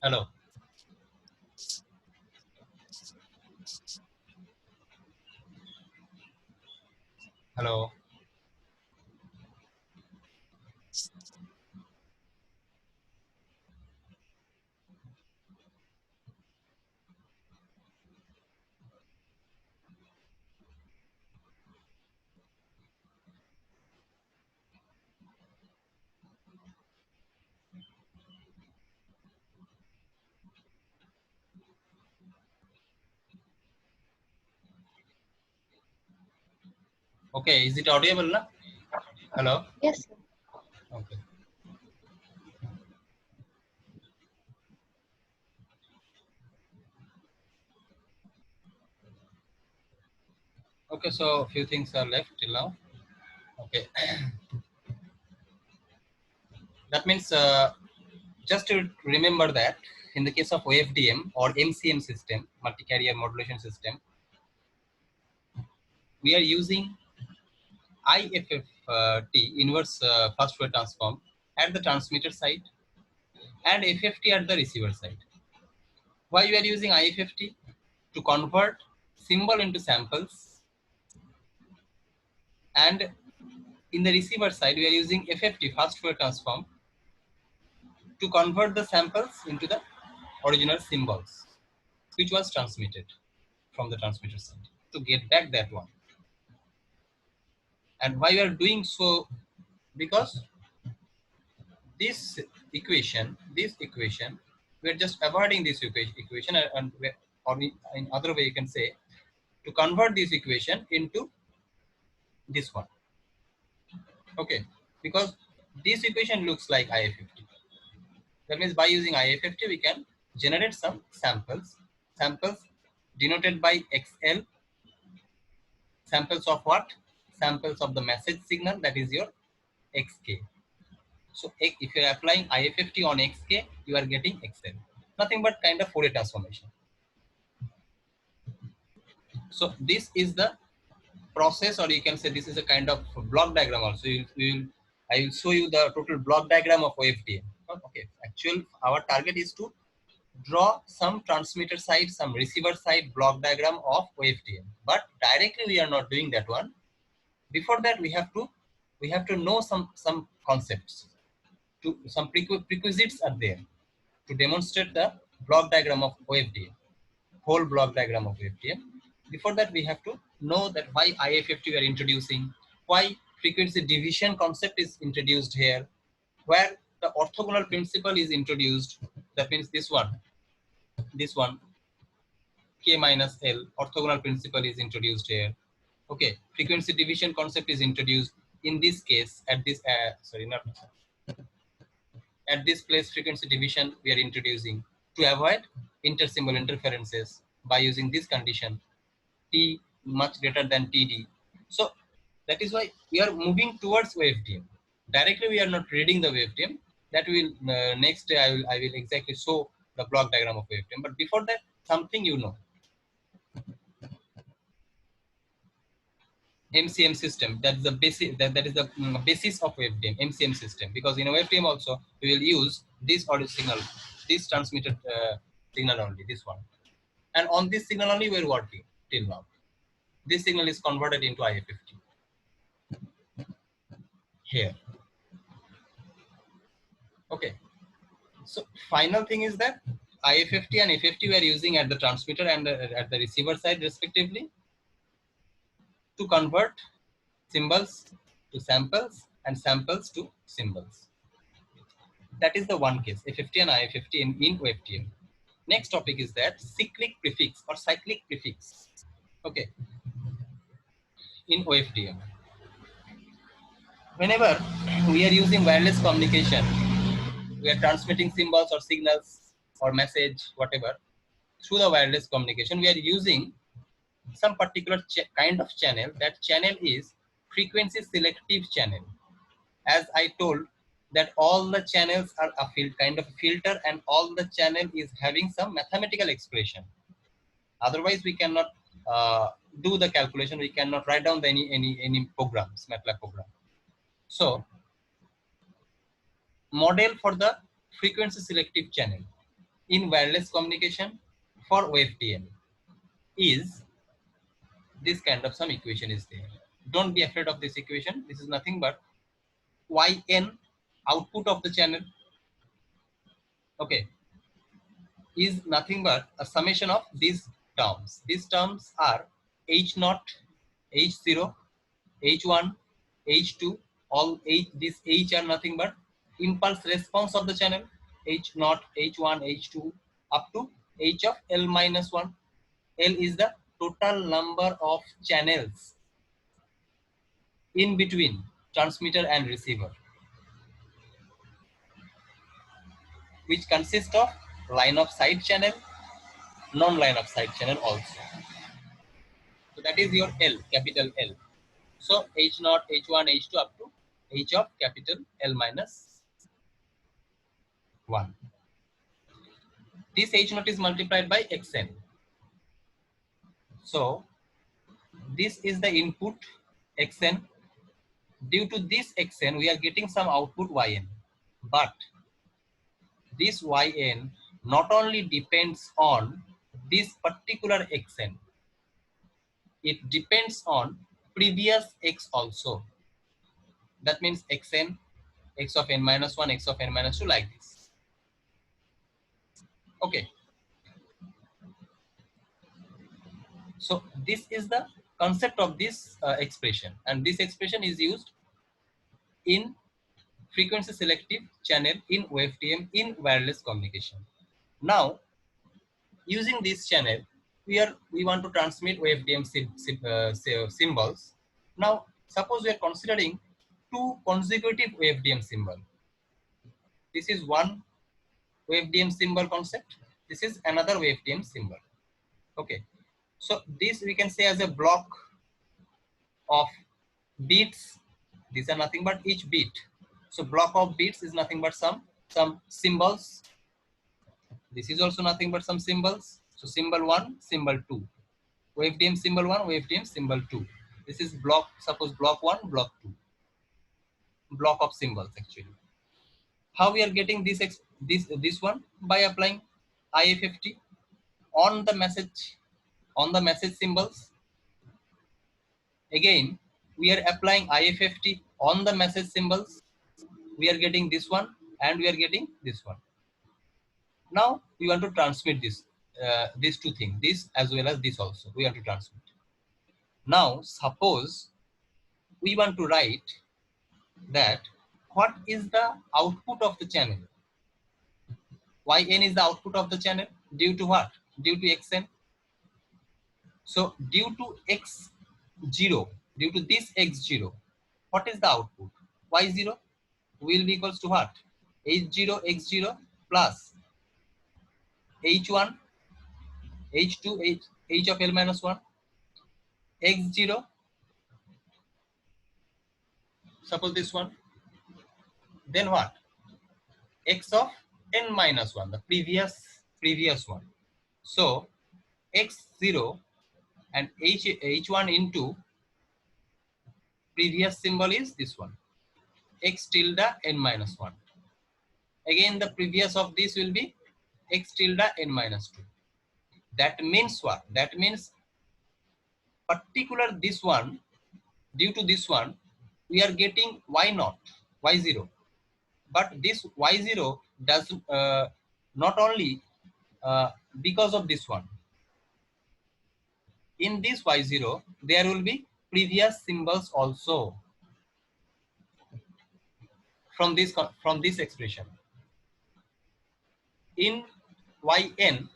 Hello. Hello. Okay, is it audible now? Hello. Yes, sir. Okay. Okay, so a few things are left till now. Okay. That means just to remember that in the case of OFDM or MCM system, multi-carrier modulation system, we are using IFFT, inverse fast Fourier transform, at the transmitter side and FFT at the receiver side. Why we are using IFFT? To convert symbol into samples, and in the receiver side we are using FFT, fast Fourier transform, to convert the samples into the original symbols which was transmitted from the transmitter side to get back that one. And why we are doing so? Because this equation, we are just avoiding this equation, and or in other way you can say, to convert this equation into this one. Okay, because this equation looks like IFFT. That means by using IFFT we can generate some samples denoted by XL. Samples of what? Samples of the message signal, that is your XK. So if you are applying IFFT on XK, you are getting XL. Nothing but kind of Fourier transformation. So this is the process, or you can say this is a kind of block diagram also. I will show you the total block diagram of OFDM. Okay, actual our target is to draw some transmitter side, some receiver side block diagram of OFDM. But directly we are not doing that one. Before that we have to know some concepts. To some prerequisites are there to demonstrate the block diagram of OFDM, whole block diagram of OFDM. Before that, we have to know that why IFFT we are introducing, why frequency division concept is introduced here, where the orthogonal principle is introduced. That means this one, K minus L, orthogonal principle is introduced here. Okay, frequency division concept is introduced in this case at this, at this place frequency division we are introducing to avoid intersymbol interferences by using this condition T much greater than TD. So that is why we are moving towards WaveDM. Directly we are not reading the WaveDM. That will next day I will exactly show the block diagram of WaveDM. But before that, something you know. MCM system, that's the basic, that is the basis of WaveDM, MCM system. Because in a WaveDM also we will use this audio signal, this transmitted signal only, this one. And on this signal only we are working till now. This signal is converted into IFFT here. Okay. So final thing is that IFFT and FFT we are using at the transmitter and at the receiver side respectively to convert symbols to samples and samples to symbols. That is the one case, FFT and IFFT in OFDM. Next topic is that cyclic prefix or cyclic prefix. Okay, in OFDM. Whenever we are using wireless communication, we are transmitting symbols or signals or message, whatever, through the wireless communication, we are using some particular kind of channel. That channel is frequency selective channel. As I told, that all the channels are a kind of filter, and all the channel is having some mathematical expression. Otherwise, we cannot do the calculation. We cannot write down any programs, MATLAB program. So, model for the frequency selective channel. in wireless communication for WebTM is this kind of some equation is there. Don't be afraid of this equation. This is nothing but Yn output of the channel, okay, is nothing but a summation of these terms. These terms are H0, H0, H1, H2, all H, these H are nothing but impulse response of the channel, H0, H1, H2, up to H of L minus 1. L is the total number of channels in between transmitter and receiver, which consists of line of sight channel, non-line of sight channel also. So that is your L, capital L. So H0, H1, H2 up to H of capital L minus 1. This H0 is multiplied by Xn. So this is the input Xn. Due to this Xn, we are getting some output Yn. But this Yn not only depends on this particular Xn, it depends on previous X also. That means Xn, X of n minus 1, X of n minus 2, like this. Okay. So this is the concept of this expression, and this expression is used in frequency selective channel in WebTM in wireless communication. Now, using this channel, we want to transmit WebTM symbols. Now, suppose we are considering two consecutive WebTM symbol. This is one WebTM symbol concept. This is another WebTM symbol. Okay. So this we can say as a block of bits. These are nothing but each bit. So block of bits is nothing but some symbols. This is also nothing but some symbols. So symbol 1, symbol 2. WebTM symbol 1, WebTM symbol 2. This is block, suppose block 1, block 2. Block of symbols actually. How we are getting this one? By applying IFFT on the message symbols. Again, we are applying IFFT on the message symbols. We are getting this one and we are getting this one. Now we want to transmit these two things, this as well as this also we want to transmit. Now suppose we want to write that what is the output of the channel. Yn is the output of the channel due to what? Due to Xn. So due to X0, due to this X0, what is the output? Y0 will be equals to what? H0 X0 plus H1 H2 H of L minus 1 X0, suppose this one, then what? X of n minus 1, the previous one. So X0 and H1 into previous symbol is this one, X tilde n minus 1. Again the previous of this will be X tilde n minus 2. That means what? That means particular this one, due to this one, we are getting Y0, Y0. But this Y0 does not only because of this one. In this Y0, there will be previous symbols also from this expression. In Yn,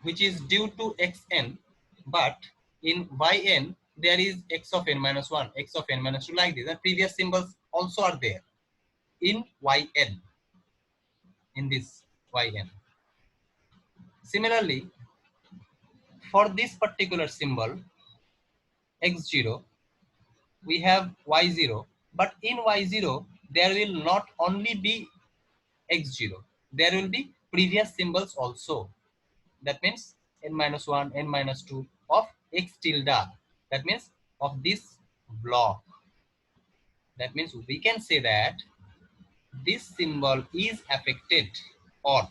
which is due to Xn, but in Yn there is X of n minus 1, X of n minus 2, like this. And previous symbols also are there in Yn, in this Yn. Similarly, for this particular symbol X0, we have Y0, but in Y0 there will not only be X0, there will be previous symbols also. That means n minus 1, n minus 2 of X tilde. That means of this block. That means we can say that this symbol is affected, or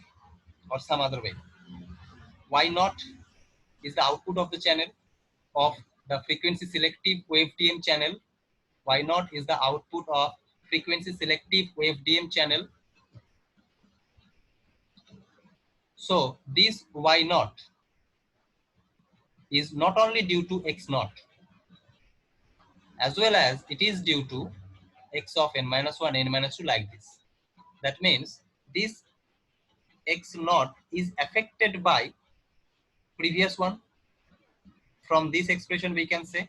or some other way. Y naught is the output of the channel of the frequency selective WaveDM channel. Y naught is the output of frequency selective WaveDM channel. So this Y naught is not only due to X naught, as well as it is due to X of n minus 1, n minus 2 like this. That means this X naught is affected by previous one. From this expression we can say.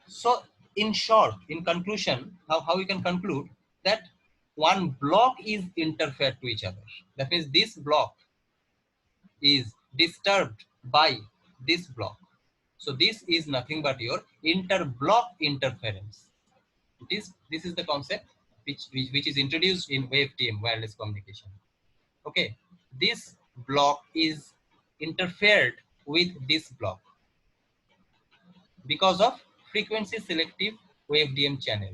So in short, in conclusion, how we can conclude that one block is interfered to each other. That means this block is disturbed by this block. So this is nothing but your inter-block interference. This is the concept which is introduced in WaveDM, wireless communication. Okay, this block is interfered with this block because of frequency selective WaveDM channel,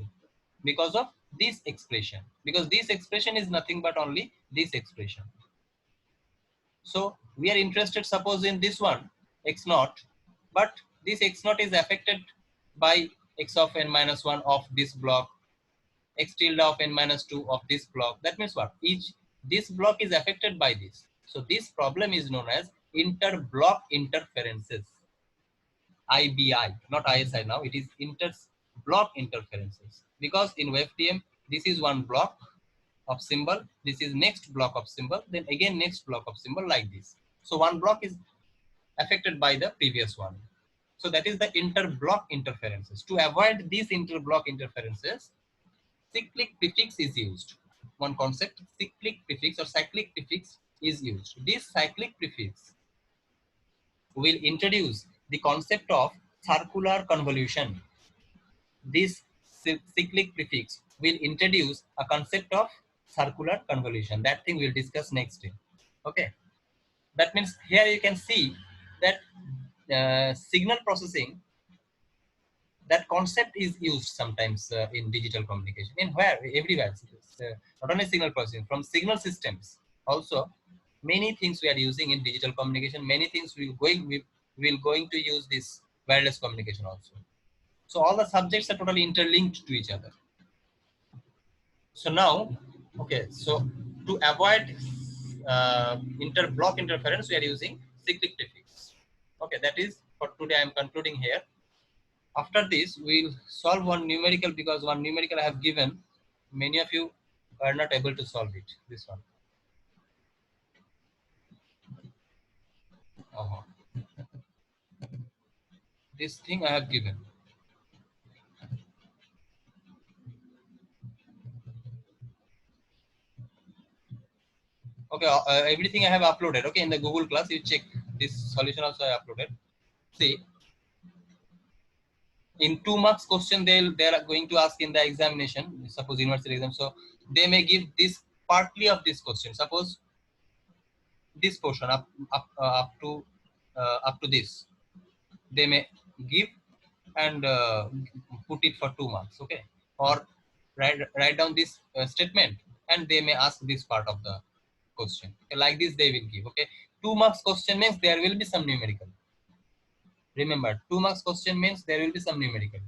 because of this expression, because this expression is nothing but only this expression. So we are interested, suppose, in this one X naught, but this X naught is affected by X of n minus 1 of this block, X tilde of n minus 2 of this block. That means what? This block is affected by this. So this problem is known as inter-block interferences. IBI, not ISI now, it is inter-block interferences. Because in WaveDM, this is one block of symbol, this is next block of symbol, then again next block of symbol like this. So one block is affected by the previous one. So that is the inter-block interferences. To avoid these inter-block interferences, cyclic prefix is used. One concept, cyclic prefix or cyclic prefix is used. This cyclic prefix will introduce the concept of circular convolution. This cyclic prefix will introduce a concept of circular convolution. That thing we'll discuss next day. Okay. That means here you can see that signal processing, that concept is used sometimes in digital communication. In where? Everywhere. Not only signal processing, from signal systems also many things we are using in digital communication. Many things we will going to use this wireless communication also. So all the subjects are totally interlinked to each other. So now, okay, so to avoid inter-block interference, we are using cyclic prefix. Okay, that is for today. I am concluding here. After this, we'll solve one numerical, because one numerical I have given. Many of you are not able to solve it. This one. This thing I have given. Okay, everything I have uploaded. Okay, in the Google class, you check this solution also I uploaded. See, in 2 marks question, they are going to ask in the examination. Suppose university exam, so they may give this partly of this question. Suppose this portion up to this, they may give and put it for 2 marks. Okay, or write down this statement and they may ask this part of the question. Okay, like this they will give. Okay, 2 marks question means there will be some numerical. Remember, 2 marks question means there will be some numerical.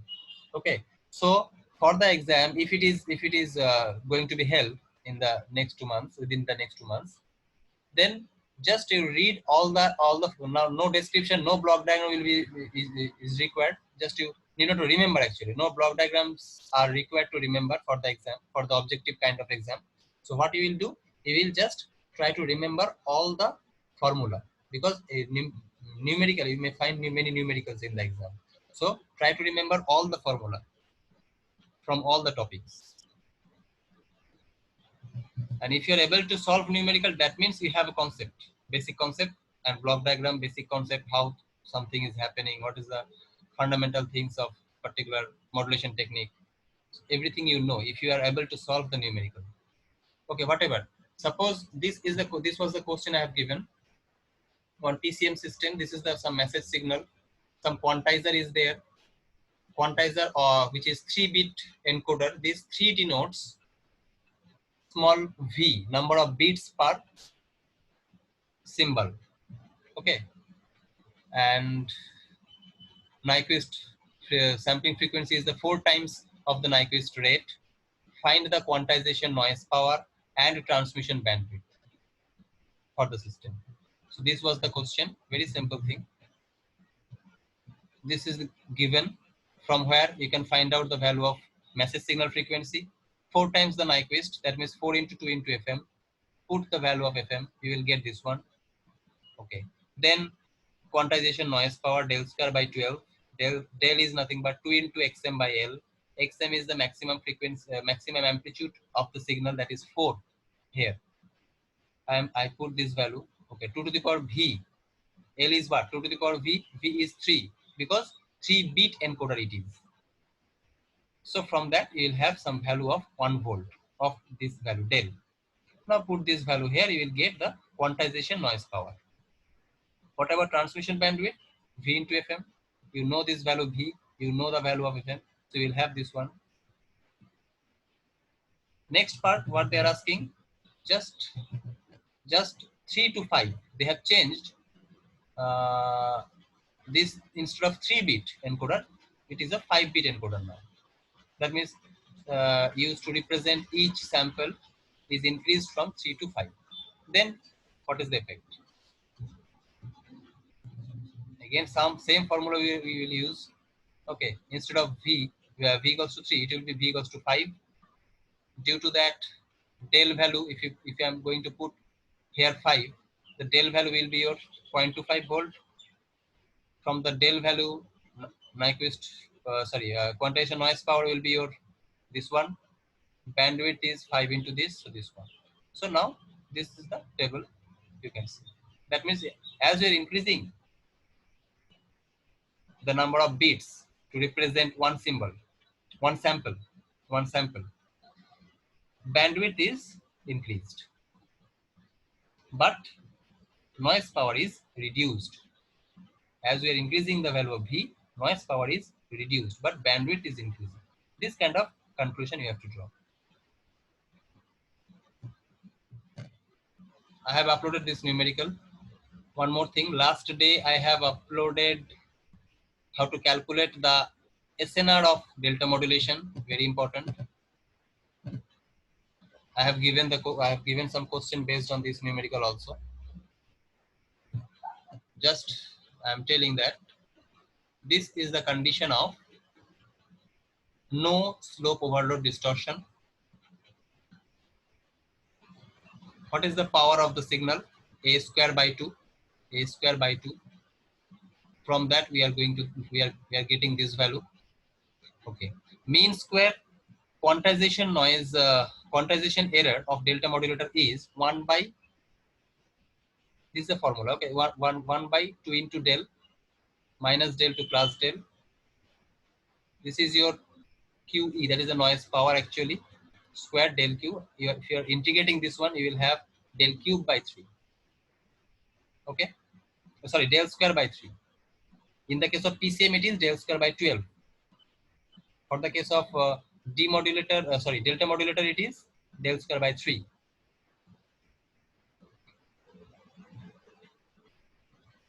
Okay, so for the exam, if it is going to be held in the next 2 months, within the next 2 months, then just you read all the now, no description, no block diagram will be is required. Just you need to remember. Actually, no block diagrams are required to remember for the exam, for the objective kind of exam. So what you will do, you will just try to remember all the formula, because numerical, you may find many numericals in the exam. So try to remember all the formula from all the topics. And if you're able to solve numerical, that means you have a concept, basic concept, and block diagram, basic concept, how something is happening, what is the fundamental things of particular modulation technique. Everything you know, if you are able to solve the numerical. Okay, whatever. Suppose this was the question I have given. On TCM system, this is the some message signal. Some quantizer is there. Quantizer, which is 3-bit encoder. These 3 denotes small v, number of beats per symbol. Okay, and Nyquist sampling frequency is the 4 times of the Nyquist rate. Find the quantization noise power and transmission bandwidth for the system. So this was the question. Very simple thing. This is given from where you can find out the value of message signal frequency. 4 times the Nyquist, that means 4 into 2 into FM. Put the value of FM, you will get this one. Okay. Then quantization noise power del square by 12. Del is nothing but 2 into xm by L. Xm is the maximum frequency, maximum amplitude of the signal, that is 4 here. I put this value. Okay, 2 to the power V. L is what? 2 to the power V. V is 3 because 3-bit encoder it is. So from that you will have some value of 1 volt of this value del. Now put this value here, you will get the quantization noise power. Whatever transmission bandwidth, V into FM, you know this value V, you know the value of FM, so you will have this one. Next part, what they are asking, just 3 to 5, they have changed this. Instead of 3-bit encoder, it is a 5-bit encoder now. That means used to represent each sample is increased from 3 to 5. Then what is the effect? Again, same formula we will use. Okay, instead of V, where V equals to 3, it will be V equals to 5. Due to that del value, if I am going to put here 5, the del value will be your 0.25 volt. From the del value, Nyquist, quantization noise power will be your this one. Bandwidth is 5 into this, so this one. So now this is the table you can see. That means as we are increasing the number of bits to represent one symbol, one sample, bandwidth is increased, but noise power is reduced. As we are increasing the value of V, noise power is reduced, but bandwidth is increasing. This kind of conclusion you have to draw. I have uploaded this numerical. One more thing, last day I have uploaded how to calculate the SNR of delta modulation, very important. I have given some question based on this numerical also. Just I am telling that this is the condition of no slope overload distortion. What is the power of the signal? A square by 2. A square by 2. From that we are getting this value. Okay. Mean square quantization noise quantization error of delta modulator is 1 by, this is the formula. Okay, 1 by 2 into del minus del to plus del. This is your QE, that is the noise power actually, square del Q. If you are integrating this one, you will have del cube by 3. Okay, sorry, del square by 3. In the case of PCM, it is del square by 12. For the case of delta modulator, it is del square by 3.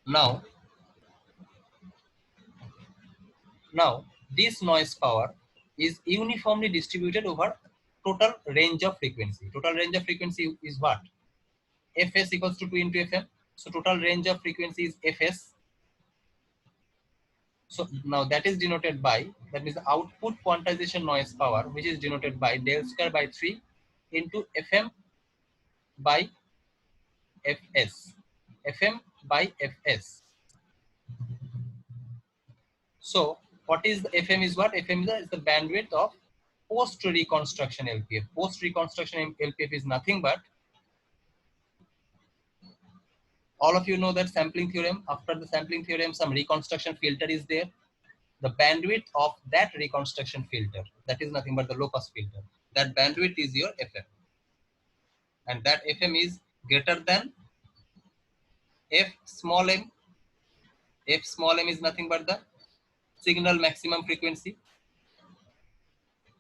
Now this noise power is uniformly distributed over total range of frequency. Total range of frequency is what? Fs equals to 2 into Fm. So total range of frequency is Fs. So now that is denoted by, that means the output quantization noise power, which is denoted by del square by 3 into Fm by Fs. Fm by Fs. So what is the FM is what? FM is the bandwidth of post reconstruction LPF. Post reconstruction LPF is nothing but, all of you know that sampling theorem. After the sampling theorem, some reconstruction filter is there. The bandwidth of that reconstruction filter, that is nothing but the low pass filter. That bandwidth is your FM. And that FM is greater than F small m. F small m is nothing but the signal maximum frequency.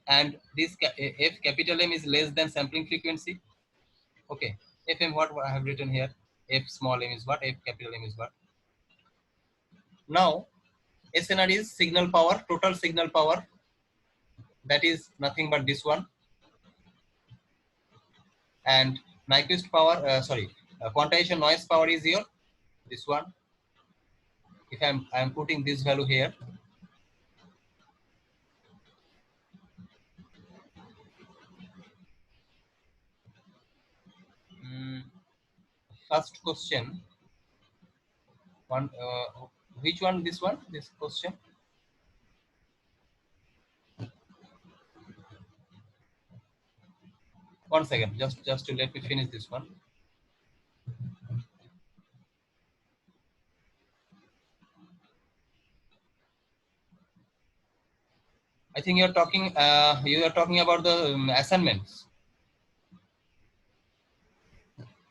and this f capital M is less than sampling frequency. Okay, fm, what I have written here, f small m is what, f capital M is what. Now SNR is signal power, total signal power, that is nothing but this one, and Nyquist power, quantization noise power is here, this one. If I'm putting this value here, first question, one, which one, this one, this question. One second, just to let me finish this one. I think you are talking about the assignments.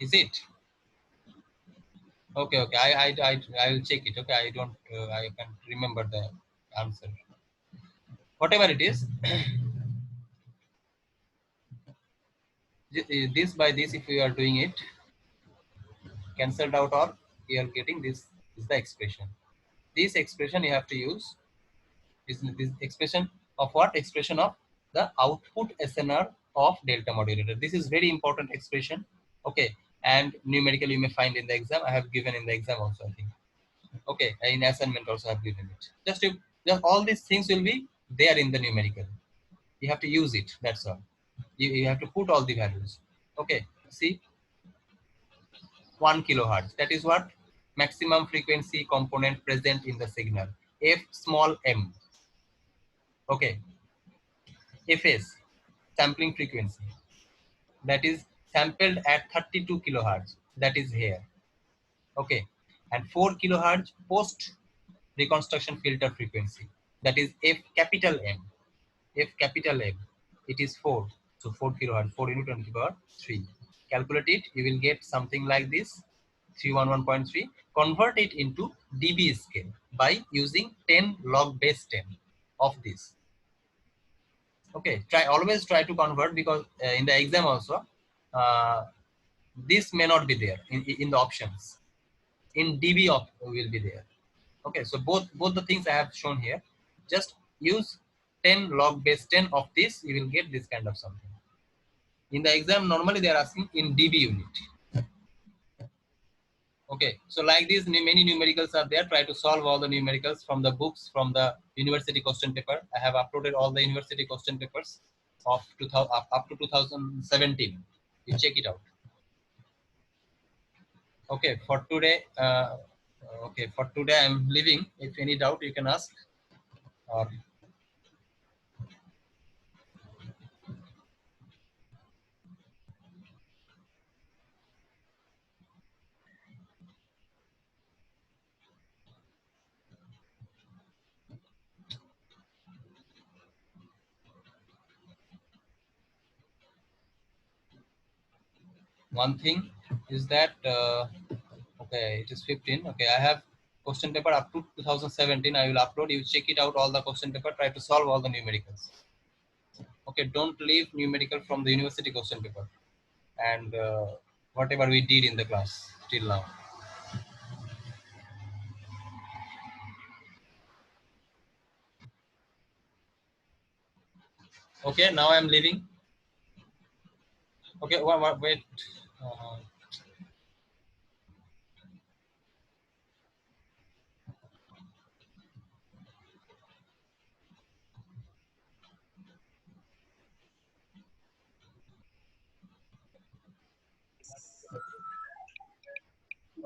Is it? Okay, okay. I will check it. Okay, I don't. I can't remember the answer. Whatever it is, this by this, if we are doing it, cancelled out, or we are getting this is the expression. This expression you have to use is this expression of what? Expression of the output SNR of delta modulator. This is very important expression. Okay, and numerical you may find in the exam. I have given in the exam also, I think. Okay, in assignment also I have given it. Just all these things will be there in the numerical. You have to use it. That's all. You have to put all the values. Okay, see, 1 kilohertz. That is what? Maximum frequency component present in the signal. F small m. Okay, Fs, sampling frequency. That is sampled at 32 kilohertz. That is here. Okay, and 4 kilohertz post reconstruction filter frequency. That is F capital M. F capital M. It is 4. So 4 kilohertz, 4 into 10 to the power 3. Calculate it, you will get something like this, 311.3. Convert it into dB scale by using 10 log base 10 of this. Okay, always try to convert, because in the exam also, this may not be there in the options. In dB will be there. Okay, so both the things I have shown here. Just use 10 log base 10 of this, you will get this kind of something. In the exam, normally they are asking in dB unit. Okay, so like this, many numericals are there. Try to solve all the numericals from the books, from the university question paper. I have uploaded all the university question papers of 2000 up to 2017. You check it out. Okay, for today, I'm leaving. If any doubt, you can ask. Or one thing is that okay, it is 15. Okay, I have question paper up to 2017. I will upload. You check it out, all the question paper. Try to solve all the numericals. Okay, don't leave numerical from the university question paper and whatever we did in the class till now. Okay, now I'm leaving. Okay, wait. Uh,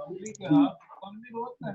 public है, public बहुत कर